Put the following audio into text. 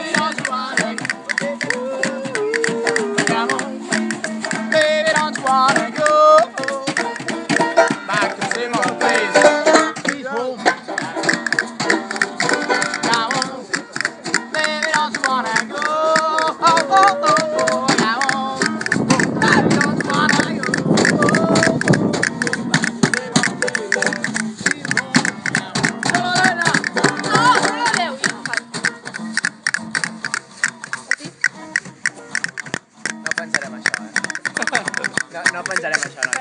baby, don't you wanna go? Come on, baby, don't you wanna go back to same old place? Please home. Come on, baby, don't you wanna go? Oh, oh, oh, oh, come on, baby, don't you wanna go? No pensarem això, eh? No pensarem això, no.